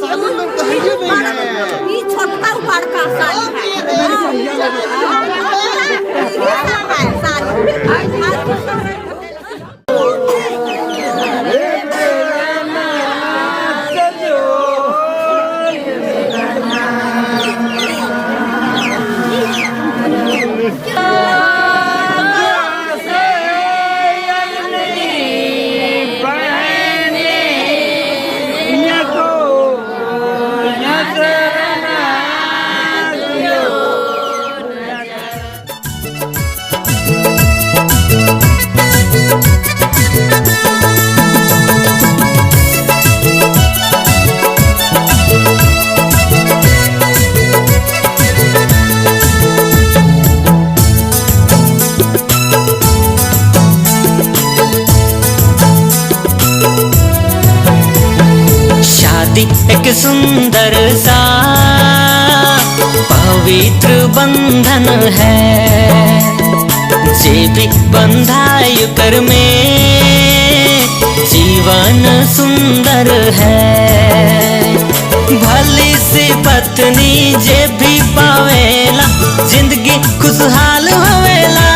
साली लोग तो है ये छोटा बड़का साली एक सुंदर सा पवित्र बंधन है, जे भी बंधायु कर में जीवन सुंदर है। भली सी पत्नी जे भी पावेला जिंदगी खुशहाल होवेला,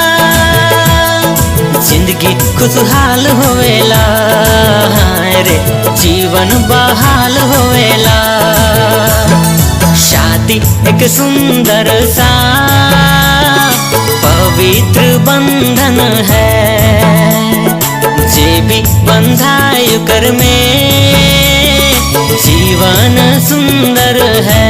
जिंदगी खुशहाल होवेला रे, जीवन बहाल होवेला। शादी एक सुंदर सा पवित्र बंधन है, जे भी बंधायु कर में जीवन सुंदर है।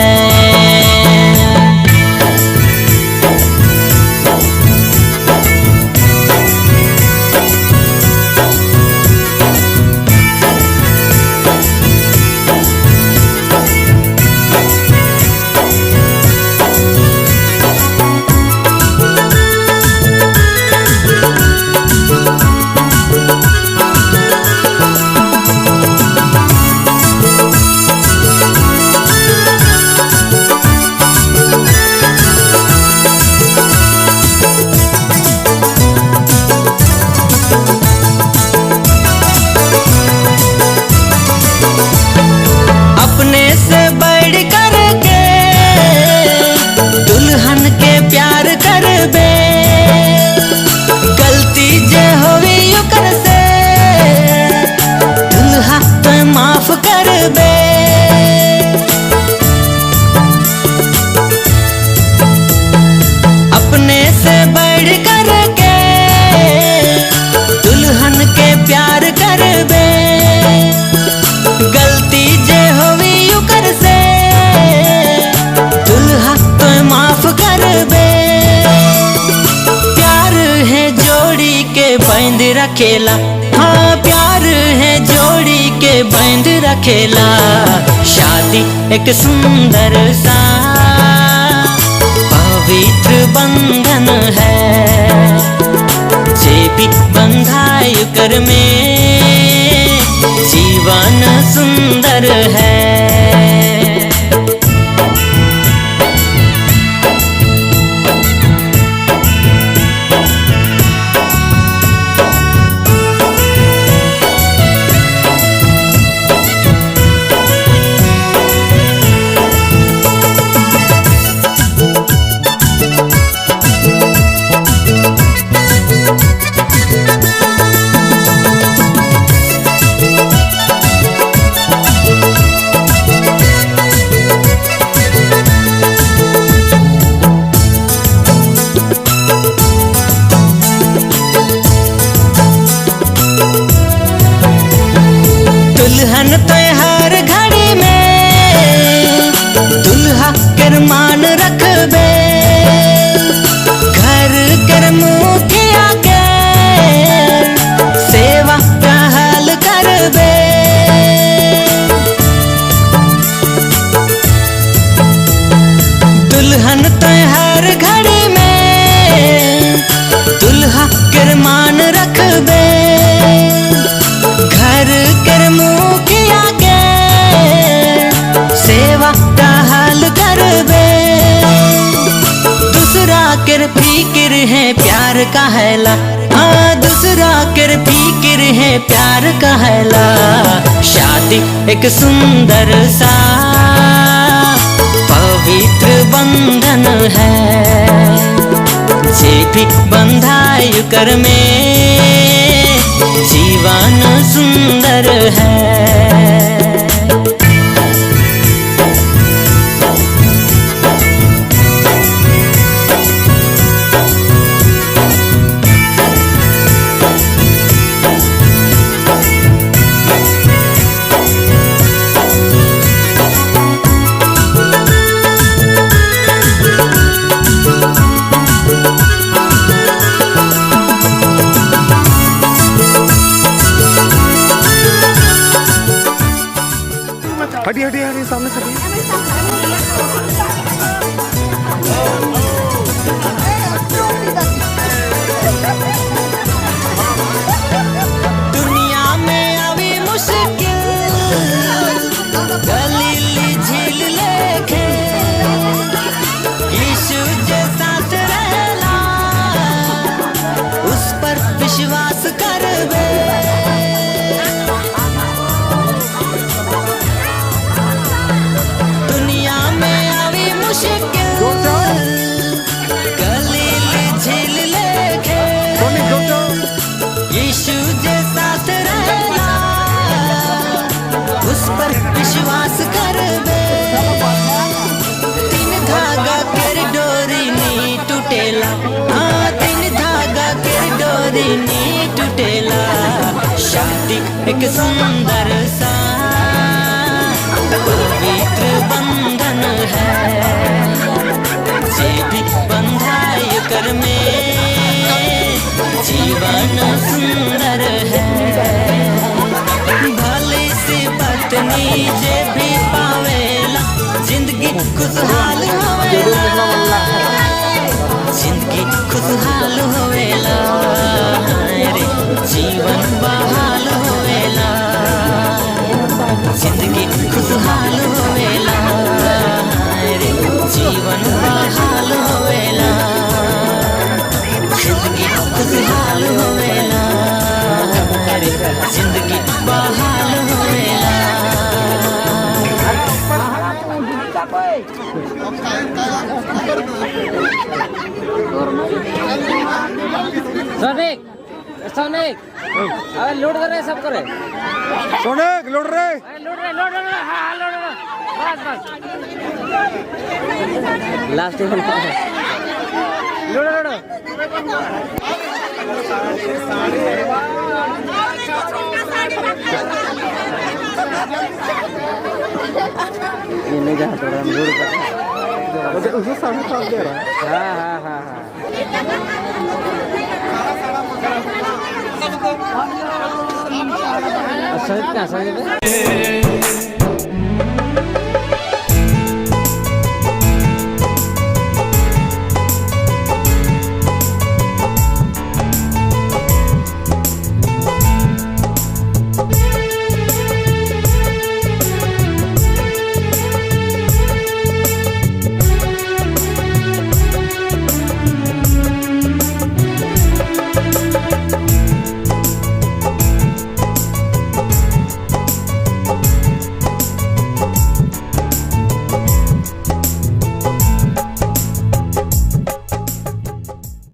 रखेला हाँ, प्यार है जोड़ी के बंध रखेला। शादी एक सुंदर सा पवित्र बंधन है, जे भी बंधायु कर में जीवन सुंदर है। दुल्हन तो हर घड़ी में दुल्हा कर मान रखबे, घर कर मुखिया के सेवा टहल करबे। दुल्हन तो हर घड़ी में दुल्हा कर मान रखबे, घर कर मुखिया के सेवा टहल करबे। दूसरा कर फिक्र है प्यार का हैला हाँ, दूसरा कर फिक्र है प्यार कहला। शादी एक सुंदर सा पवित्र बंधन है, जे भी बंधायु कर में जीवन सुंदर है। हटिए हटिए हटिए, सामने से हटिए। दुनिया में अभी मुश्किल गलीली झील लेके यीशु जैसा रहला, उस पर विश्वास करबे। दुनिया में अभी मुश्किल गलीली झील लेके सोनिक जोर जाओ। यीशु जैसा रहला, उस पर विश्वास करबे। तीन धागा केर डोरी नी टूटेला, हाँ तीन धागा केर डोरी नी टूटेला। शादी एक सुंदर सा पवित्र बंधन है, जे भी बंधायु कर में जीवन सुंदर है। भले से पत्नी जे भी पावेला, जिंदगी खुशहाल होवेला, जिंदगी खुशहाल होवेला रे, जीवन बहाल होवेला, जिंदगी खुशहाल होवेला रे, जीवन बहाल होवेला, जिंदगी खुशहाल होवेला रे, जिंदगी बहाल होवेला। सोनिक सोनिक अरे लोड कर रहे सब करे। सोनिक लौट रहे। लोड रहे लोड रहे, हाँ लोड रहे, बस बस लास्ट लोड लोड ये नहीं जहाँ थोड़ा लोड कर उसको सामने साफ दे रहा है। हाँ हाँ हाँ हाँ। सहित क्या सहित